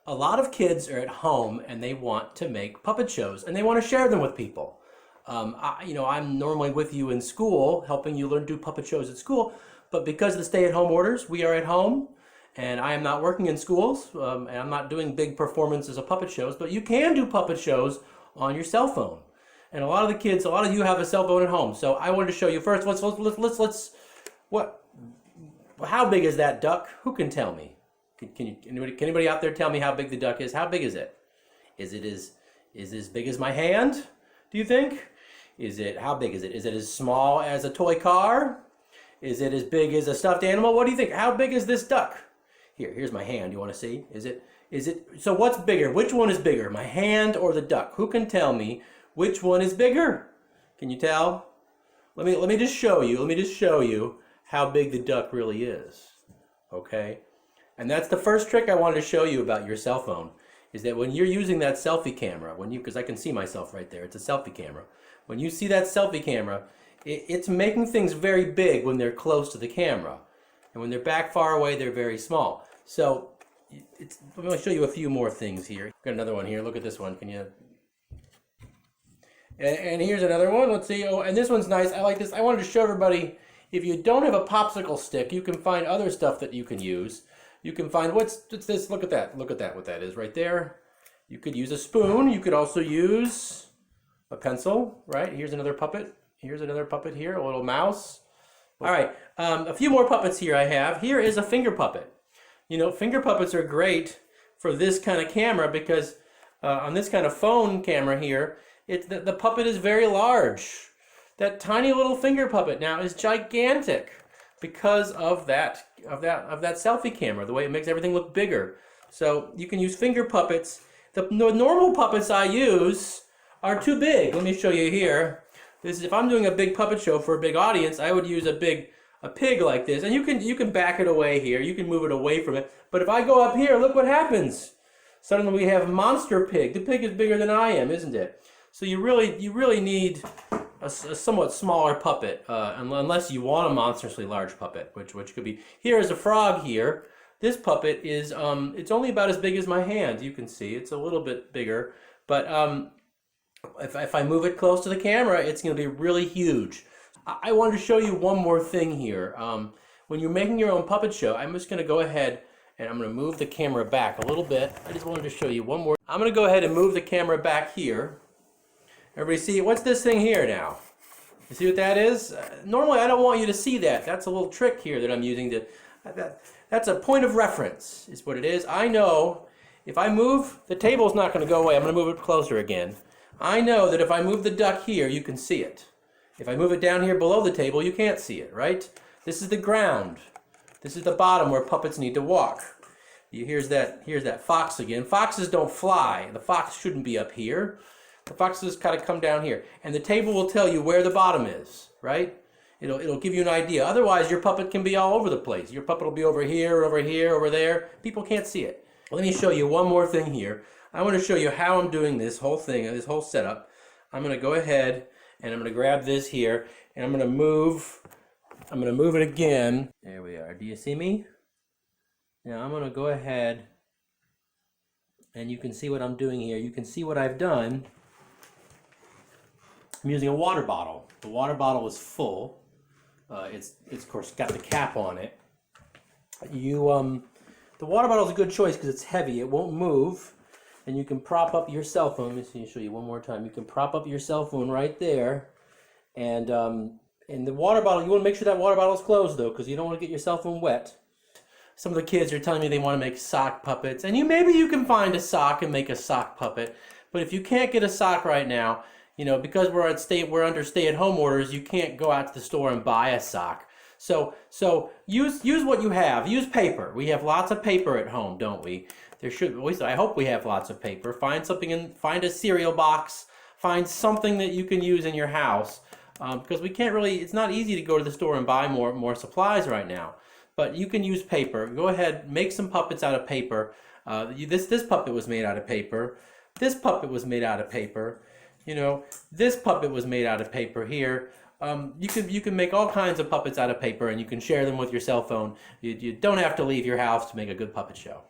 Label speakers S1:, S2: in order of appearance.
S1: A lot of kids are at home and they want to make puppet shows and they want to share them with people. I'm normally with you in school, helping you learn to do puppet shows at school, but because of the stay-at-home orders, we are at home, and I am not working in schools, and I'm not doing big performances of puppet shows, but you can do puppet shows on your cell phone. And a lot of you have a cell phone at home, so I wanted to show you first. How big is that duck? Who can tell me? Can anybody out there tell me how big the duck is? How big is it? Is it as big as my hand? Do you think? How big is it? Is it as small as a toy car? Is it as big as a stuffed animal? What do you think? How big is this duck? Here's my hand. You want to see? So what's bigger? Which one is bigger? My hand or the duck? Who can tell me which one is bigger? Can you tell? Let me just show you. Let me just show you how big the duck really is. Okay? And that's the first trick I wanted to show you about your cell phone, is that when you're using that selfie camera, because I can see myself right there, it's a selfie camera. When you see that selfie camera, it's making things very big when they're close to the camera. And when they're back far away, they're very small. So, let me show you a few more things here. Got another one here. Look at this one. Can you? And here's another one. Let's see. Oh, and this one's nice. I like this. I wanted to show everybody, if you don't have a popsicle stick, you can find other stuff that you can use. You can find, what's this? Look at that. Look at that, what that is right there. You could use a spoon. You could also use a pencil, right? Here's another puppet. Here's another puppet here, a little mouse. All right, a few more puppets here I have. Here is a finger puppet. You know, finger puppets are great for this kind of camera because on this kind of phone camera here, the puppet is very large. That tiny little finger puppet now is gigantic because of that selfie camera, the way it makes everything look bigger. So you can use finger puppets. The normal puppets I use are too big. Let me show you here. This is, if I'm doing a big puppet show for a big audience, I would use a pig like this, and you can back it away here. You can move it away from it. But if I go up here, look what happens. Suddenly we have monster pig. The pig is bigger than I am, isn't it? So you really need a somewhat smaller puppet, unless you want a monstrously large puppet, which could be. Here is a frog here. This puppet is it's only about as big as my hand. You can see it's a little bit bigger, but if I move it close to the camera, it's going to be really huge. I wanted to show you one more thing here. When you're making your own puppet show, I'm just going to go ahead and I'm going to move the camera back a little bit. I just wanted to show you one more. I'm going to go ahead and move the camera back here. Everybody see, what's this thing here now? You see what that is? Normally I don't want you to see that. That's a little trick here that I'm using to, that's a point of reference is what it is. I know if I move, the table's not going to go away. I'm going to move it closer again. I know that if I move the duck here, you can see it. If I move it down here below the table, you can't see it, right? This is the ground. This is the bottom where puppets need to walk. Here's that fox again. Foxes don't fly. The fox shouldn't be up here. The foxes kind of come down here. And the table will tell you where the bottom is, right? It'll give you an idea. Otherwise, your puppet can be all over the place. Your puppet will be over here, over there. People can't see it. Let me show you one more thing here. I want to show you how I'm doing this whole thing, this whole setup. I'm going to go ahead and I'm going to grab this here and I'm going to move it again. There we are. Do you see me? Now I'm going to go ahead and you can see what I'm doing here. You can see what I've done. I'm using a water bottle. The water bottle is full. It's of course got the cap on it. The water bottle is a good choice because it's heavy. It won't move. And you can prop up your cell phone. Let me show you one more time. You can prop up your cell phone right there. And the water bottle, you want to make sure that water bottle is closed though, because you don't want to get your cell phone wet. Some of the kids are telling me they want to make sock puppets. And maybe you can find a sock and make a sock puppet. But if you can't get a sock right now, because we're under stay-at-home orders, you can't go out to the store and buy a sock. So use what you have. Use paper. We have lots of paper at home, don't we? I hope we have lots of paper. Find a cereal box. Find something that you can use in your house. Because it's not easy to go to the store and buy more supplies right now. But you can use paper. Go ahead, make some puppets out of paper. This puppet was made out of paper. This puppet was made out of paper. This puppet was made out of paper here. You can make all kinds of puppets out of paper and you can share them with your cell phone. You don't have to leave your house to make a good puppet show.